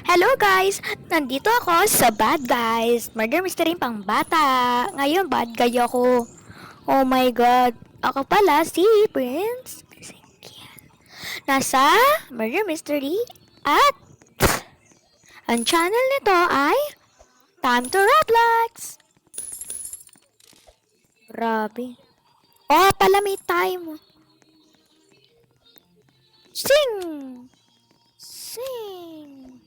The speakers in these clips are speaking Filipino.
Hello guys! Nandito ako sa Bad Guys. Murder mystery pang bata. Ngayon, bad guy ako. Oh my god. Ako pala si Prince Ezekiel. Nasa Murder Mystery at ang channel nito ay Time to Roblox. Grabe. Oh, pala may time. Sing! Sing!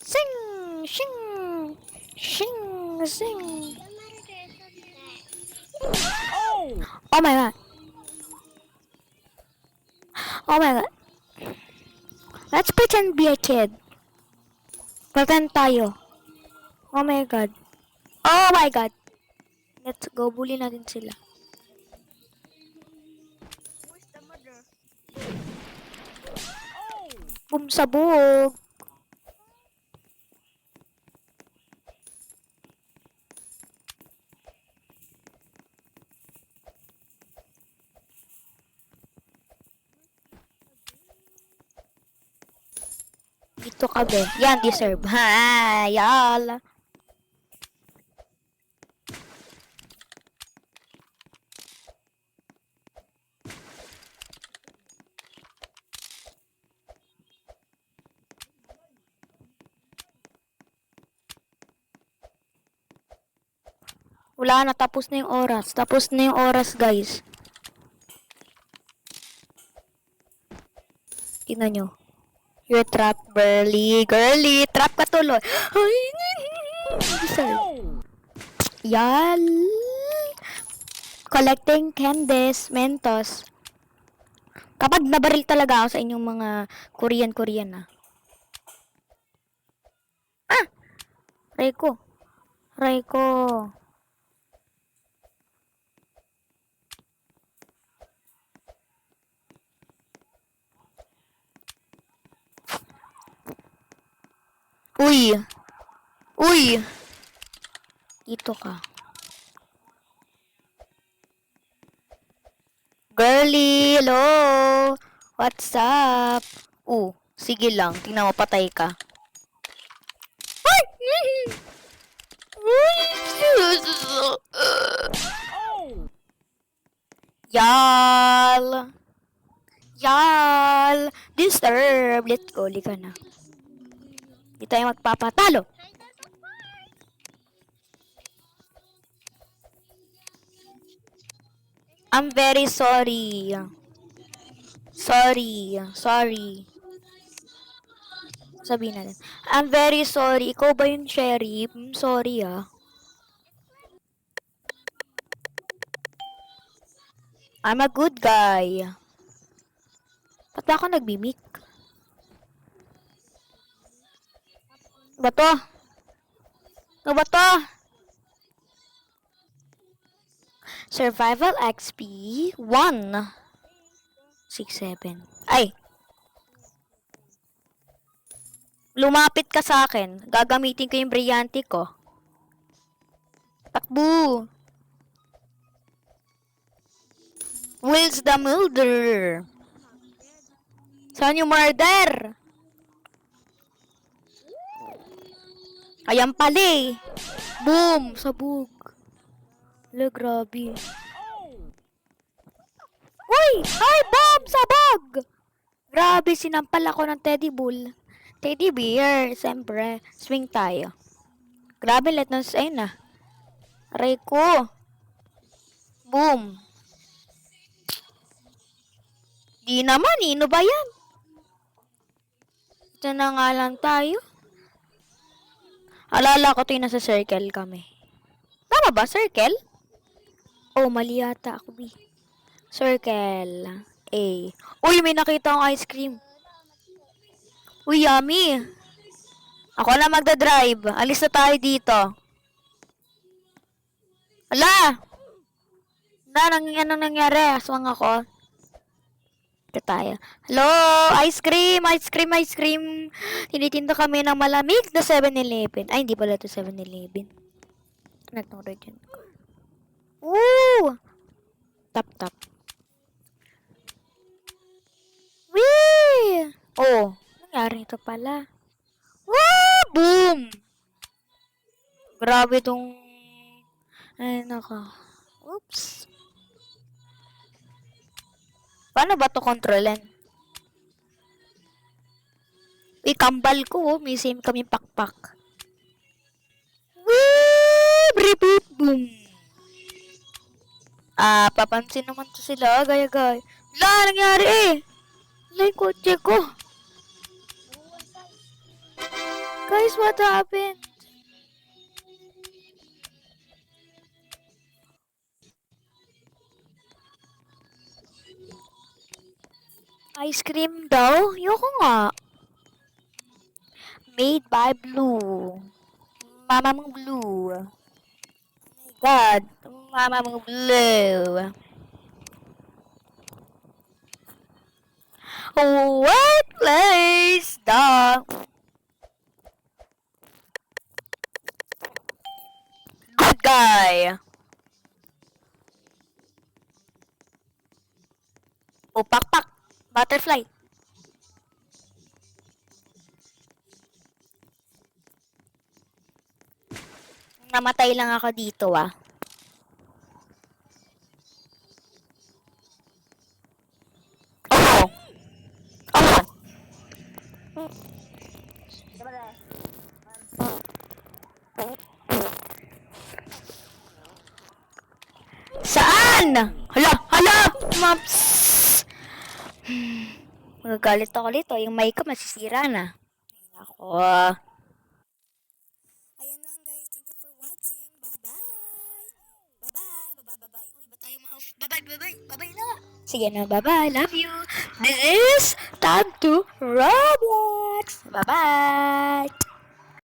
Sing! Sing! Sing! Sing! Oh my god. Oh my god. Let's pretend be a kid. Pretend tayo. Oh my god. Oh my god. Let's go. Bully natin sila. Boom sabog. Dito ka be. Yan, deserve. Ha, yala. Wala na, tapos na yung oras. Tapos na yung oras, guys. Tingnan nyo. You're trapped, girly. Girly, trap ka tuloy. Ay, deserve. Yal. Collecting candies, Mentos. Kapag nabaril talaga ako sa inyong mga Korean na. Ah! Reiko. Reiko. Uy! Uy! Dito ka. Girly, hello! What's up? Sige lang. Tingnan mo, patay ka. Ay! Yal! Yal! Disturb! Let's go, lika na. Di tayo magpapatalo. I'm very sorry. Sorry. Sabihin natin. I'm very sorry. Ikaw ba yung sheriff? Sorry ah. I'm a good guy. Ba't ba ako nagbimik? Ba to? Ano ba to? Survival XP 1 6-7. Ay! Lumapit ka sa akin. Gagamitin ko yung brillante ko. Takbo! Will's the murderer. Saan yung murder? Ayan pala eh. Boom! Sabog. Hala, grabe. Uy! Ay, bomb! Sabog! Grabe, sinampal ako ng teddy bull. Teddy bear, siyempre. Swing tayo. Grabe, let nos ayun na. Aray ko. Boom. Di naman, ino ba yan? Ito na nga lang tayo. Alala ko ito yung nasa circle kami. Tama ba, circle? Oh, mali yata ako, B. Circle. A. Uy, may nakita akong ice cream. Uy, yummy. Ako na magdadrive. Alis na tayo dito. Ala! Anong nangyari? Aswang ako. Ito tayo. Hello! Ice cream! Ice cream! Ice cream! Tinitinda kami ng malamig na 7-Eleven. Ay, hindi pala ito 7-Eleven. Ano itong region ko? Woo! Tap. Wee! Oh, nangyari ito pala. Boom! Grabe tong... Ay, naka. Oops. Paano ba to kontrolin? Kambal ko, oh. May same kami pakpak. Wee! Brip, boom! Papansin naman to sila, gaya-gaya. Wala, nangyari eh! Wala yung kotse ko. Guys, what happened? Ice cream daw? Yoko nga. Made by Blue. Mama mong Blue. Oh my God. Mama mong Blue. What place? The good guy. O pakpak. Butterfly. Namatay lang ako dito ah. Oh. Oh. Saan? Hala, hala! Maps! Magagalit ako dito. Yung mic ko masisira na. Ako. Ayan lang guys. Thank you for watching. Bye-bye. Bye-bye. Bye-bye. Bye-bye. Uy, ba't tayo ma-off? Bye-bye. Bye-bye. Bye-bye na. Sige na. Bye-bye. Love you. This is time to Roblox. Bye-bye.